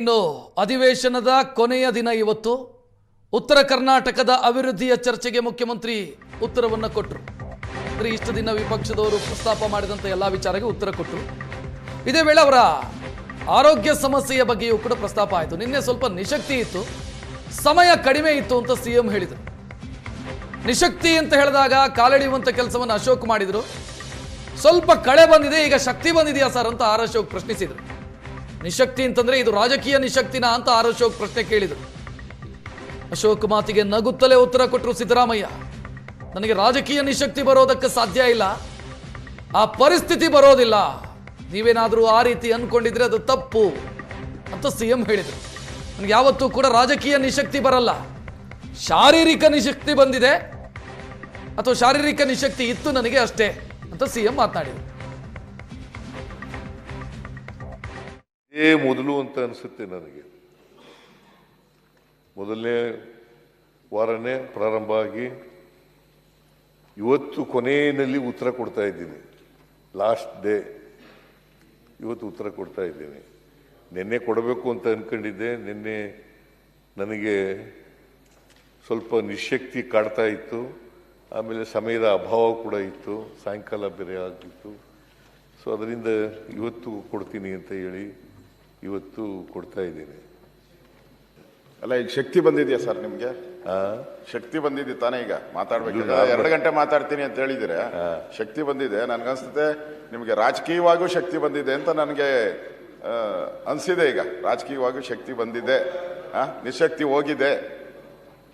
ಇನ್ನು ಅಧಿವೇಶನದ ಕೊನೆಯ ದಿನ ಇವತ್ತು ಉತ್ತರ ಕರ್ನಾಟಕದ ಅಭಿವೃದ್ಧಿಯ ಚರ್ಚೆಗೆ ಮುಖ್ಯಮಂತ್ರಿ ಉತ್ತರವನ್ನು ಕೊಟ್ಟರು. ಇಷ್ಟು ದಿನ ವಿಪಕ್ಷದವರು ಪ್ರಸ್ತಾಪ ಮಾಡಿದಂತ ಎಲ್ಲಾ ವಿಚಾರಕ್ಕೆ ಉತ್ತರ ಕೊಟ್ಟರು. ಇದೇ ವೇಳೆ ಅವರ ಆರೋಗ್ಯ ಸಮಸ್ಯೆಯ ಬಗ್ಗೆಯೂ ಕೂಡ ಪ್ರಸ್ತಾಪ ಆಯಿತು. ನಿನ್ನೆ ಸ್ವಲ್ಪ ನಿಶಕ್ತಿ ಇತ್ತು, ಸಮಯ ಕಡಿಮೆ ಇತ್ತು ಅಂತ ಸಿಎಂ ಹೇಳಿದರು. ನಿಶಕ್ತಿ ಅಂತ ಹೇಳಿದಾಗ ಕಾಲೆಳೆಯುವಂತ ಕೆಲಸವನ್ನು ಅಶೋಕ್ ಮಾಡಿದ್ರು. ಸ್ವಲ್ಪ ಕಳೆ ಬಂದಿದೆ, ಈಗ ಶಕ್ತಿ ಬಂದಿದೆಯಾ ಸರ್ ಅಂತ ಆರ್ ಅಶೋಕ್ ಪ್ರಶ್ನಿಸಿದರು. ನಿಶಕ್ತಿ ಅಂತಂದ್ರೆ ಇದು ರಾಜಕೀಯ ನಿಶಕ್ತಿನ ಅಂತ ಆರ್ ಅಶೋಕ್ ಪ್ರಶ್ನೆ ಕೇಳಿದರು. ಅಶೋಕ್ ಮಾತಿಗೆ ನಗುತ್ತಲೇ ಉತ್ತರ ಕೊಟ್ಟರು ಸಿದ್ದರಾಮಯ್ಯ. ನನಗೆ ರಾಜಕೀಯ ನಿಶಕ್ತಿ ಬರೋದಕ್ಕೆ ಸಾಧ್ಯ ಇಲ್ಲ, ಆ ಪರಿಸ್ಥಿತಿ ಬರೋದಿಲ್ಲ. ನೀವೇನಾದರೂ ಆ ರೀತಿ ಅನ್ಕೊಂಡಿದ್ರೆ ಅದು ತಪ್ಪು ಅಂತ ಸಿಎಂ ಹೇಳಿದರು. ನನಗೆ ಯಾವತ್ತೂ ಕೂಡ ರಾಜಕೀಯ ನಿಶಕ್ತಿ ಬರಲ್ಲ, ಶಾರೀರಿಕ ನಿಶಕ್ತಿ ಬಂದಿದೆ ಅಥವಾ ಶಾರೀರಿಕ ನಿಶಕ್ತಿ ಇತ್ತು ನನಗೆ ಅಷ್ಟೇ ಅಂತ ಸಿಎಂ ಮಾತನಾಡಿದರು. ಮೊದಲು ಅಂತ ಅನಿಸುತ್ತೆ ನನಗೆ. ಮೊದಲನೇ ವಾರನೇ ಪ್ರಾರಂಭ ಆಗಿ ಇವತ್ತು ಕೊನೆಯಲ್ಲಿ ಉತ್ತರ ಕೊಡ್ತಾ ಇದ್ದೀನಿ. ಲಾಸ್ಟ್ ಡೇ ಇವತ್ತು ಉತ್ತರ ಕೊಡ್ತಾ ಇದ್ದೀನಿ. ನಿನ್ನೆ ಕೊಡಬೇಕು ಅಂತ ಅಂದ್ಕೊಂಡಿದ್ದೆ. ನಿನ್ನೆ ನನಗೆ ಸ್ವಲ್ಪ ನಿಶಕ್ತಿ ಕಾಡ್ತಾ ಇತ್ತು, ಆಮೇಲೆ ಸಮಯದ ಅಭಾವ ಕೂಡ ಇತ್ತು, ಸಾಯಂಕಾಲ ಬೇರೆ ಆಗಿತ್ತು. ಸೊ ಅದರಿಂದ ಇವತ್ತು ಕೊಡ್ತೀನಿ ಅಂತ ಹೇಳಿ ಇವತ್ತು ಕೊಡ್ತಾ ಇದ್ದೀನಿ. ಅಲ್ಲ, ಈಗ ಶಕ್ತಿ ಬಂದಿದೆಯಾ ಸರ್ ನಿಮ್ಗೆ? ಶಕ್ತಿ ಬಂದಿದೆ ತಾನೇ? ಈಗ ಮಾತಾಡ್ಬೇಕು. 2 ಗಂಟೆ ಮಾತಾಡ್ತೀನಿ ಅಂತ ಹೇಳಿದ್ರೆ ಶಕ್ತಿ ಬಂದಿದೆ. ನನ್ಗನ್ಸುತ್ತೆ ನಿಮ್ಗೆ ರಾಜಕೀಯವಾಗೂ ಶಕ್ತಿ ಬಂದಿದೆ ಅಂತ ನನಗೆ ಅನ್ಸಿದೆ. ಈಗ ರಾಜಕೀಯವಾಗೂ ಶಕ್ತಿ ಬಂದಿದೆ, ನಿಶಕ್ತಿ ಹೋಗಿದೆ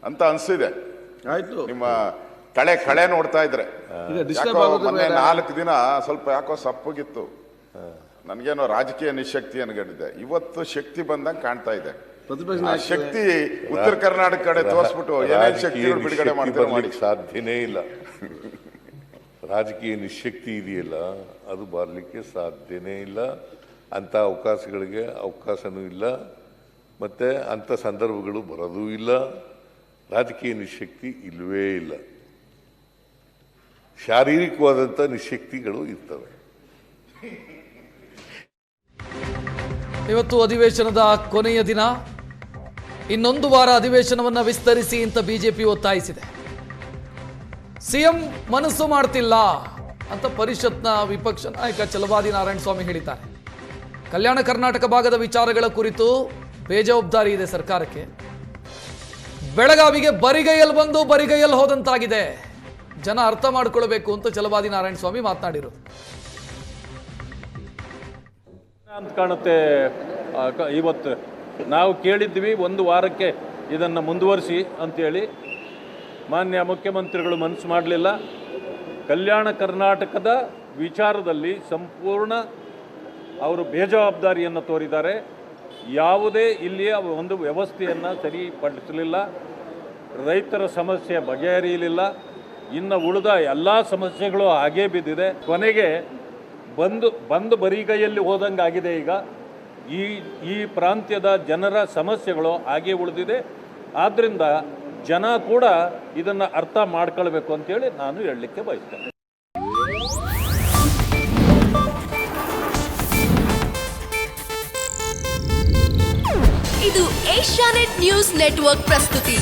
ಅಂತ ಅನ್ಸಿದೆ. ಆಯ್ತು, ನಿಮ್ಮ ಕಳೆ ನೋಡ್ತಾ ಇದ್ರೆ. ಮೊನ್ನೆ 4 ದಿನ ಸ್ವಲ್ಪ ಯಾಕೋ ಸಪ್ಪಗಿತ್ತು, ನನ್ಗೇನೋ ರಾಜಕೀಯ ನಿಶಕ್ತಿ ಅನ್ಕೊಂಡಿದ್ದೆ. ಇವತ್ತು ಶಕ್ತಿ ಬಂದಂಗೆ ಕಾಣ್ತಾ ಇದೆ. ಶಕ್ತಿ ಉತ್ತರ ಕರ್ನಾಟಕ ಕಡೆ ತೋರಿಸ್ಬಿಟ್ಟು ಏನೇನು ಶಕ್ತಿ ಬಿಡುಗಡೆ ಮಾಡಿ ಸಾಧ್ಯನೇ ಇಲ್ಲ. ರಾಜಕೀಯ ನಿಶಕ್ತಿ ಇದೆಯಲ್ಲ, ಅದು ಬರಲಿಕ್ಕೆ ಸಾಧ್ಯನೇ ಇಲ್ಲ. ಅಂತ ಅವಕಾಶಗಳಿಗೆ ಅವಕಾಶನೂ ಇಲ್ಲ, ಮತ್ತೆ ಅಂಥ ಸಂದರ್ಭಗಳು ಬರೋದೂ ಇಲ್ಲ. ರಾಜಕೀಯ ನಿಶಕ್ತಿ ಇಲ್ಲವೇ ಇಲ್ಲ. ಶಾರೀರಿಕವಾದಂಥ ನಿಶಕ್ತಿಗಳು ಇರ್ತವೆ. ಇವತ್ತು ಅಧಿವೇಶನದ ಕೊನೆಯ ದಿನ, ಇನ್ನೊಂದು ವಾರ ಅಧಿವೇಶನವನ್ನು ವಿಸ್ತರಿಸಿ ಅಂತ ಬಿಜೆಪಿ ಒತ್ತಾಯಿಸಿದೆ. ಸಿಎಂ ಮನಸ್ಸು ಮಾಡ್ತಿಲ್ಲ ಅಂತ ಪರಿಷತ್ನ ವಿಪಕ್ಷ ನಾಯಕ ಛಲವಾದಿ ನಾರಾಯಣಸ್ವಾಮಿ ಹೇಳಿದ್ದಾರೆ. ಕಲ್ಯಾಣ ಕರ್ನಾಟಕ ಭಾಗದ ವಿಚಾರಗಳ ಕುರಿತು ಬೇಜವಾಬ್ದಾರಿ ಇದೆ ಸರ್ಕಾರಕ್ಕೆ. ಬೆಳಗಾವಿಗೆ ಬರಿಗೈಯಲ್ಲಿ ಬಂದು ಬರಿಗೈಯಲ್ಲಿ ಹೋದಂತಾಗಿದೆ, ಜನ ಅರ್ಥ ಮಾಡ್ಕೊಳ್ಬೇಕು ಅಂತ ಛಲವಾದಿ ನಾರಾಯಣಸ್ವಾಮಿ ಮಾತನಾಡಿರೋದು. ಅಂತ ಕಾಣುತ್ತೆ. ಇವತ್ತು ನಾವು ಕೇಳಿದ್ವಿ 1 ವಾರಕ್ಕೆ ಇದನ್ನು ಮುಂದುವರಿಸಿ ಅಂತೇಳಿ. ಮಾನ್ಯ ಮುಖ್ಯಮಂತ್ರಿಗಳು ಮನಸ್ಸು ಮಾಡಲಿಲ್ಲ. ಕಲ್ಯಾಣ ಕರ್ನಾಟಕದ ವಿಚಾರದಲ್ಲಿ ಸಂಪೂರ್ಣ ಅವರು ಬೇಜವಾಬ್ದಾರಿಯನ್ನು ತೋರಿದ್ದಾರೆ. ಯಾವುದೇ ಇಲ್ಲಿಯ ಒಂದು ವ್ಯವಸ್ಥೆಯನ್ನು ಸರಿಪಡಿಸಲಿಲ್ಲ. ರೈತರ ಸಮಸ್ಯೆ ಬಗೆಹರಿಯಲಿಲ್ಲ. ಇನ್ನು ಉಳಿದ ಎಲ್ಲ ಸಮಸ್ಯೆಗಳು ಹಾಗೇ ಬಿದ್ದಿದೆ. ಕೊನೆಗೆ ಬಂದು ಬರಿಗೈಯಲ್ಲಿ ಹೋದಂಗೆ ಆಗಿದೆ. ಈಗ ಈ ಪ್ರಾಂತ್ಯದ ಜನರ ಸಮಸ್ಯೆಗಳು ಹಾಗೆ ಉಳಿದಿದೆ. ಆದ್ದರಿಂದ ಜನ ಕೂಡ ಇದನ್ನು ಅರ್ಥ ಮಾಡ್ಕೊಳ್ಬೇಕು ಅಂತೇಳಿ ನಾನು ಹೇಳಲಿಕ್ಕೆ ಬಯಸ್ತೇನೆ. ಇದು ಏಷ್ಯಾನೆಟ್ ನ್ಯೂಸ್ ನೆಟ್ವರ್ಕ್ ಪ್ರಸ್ತುತಿ.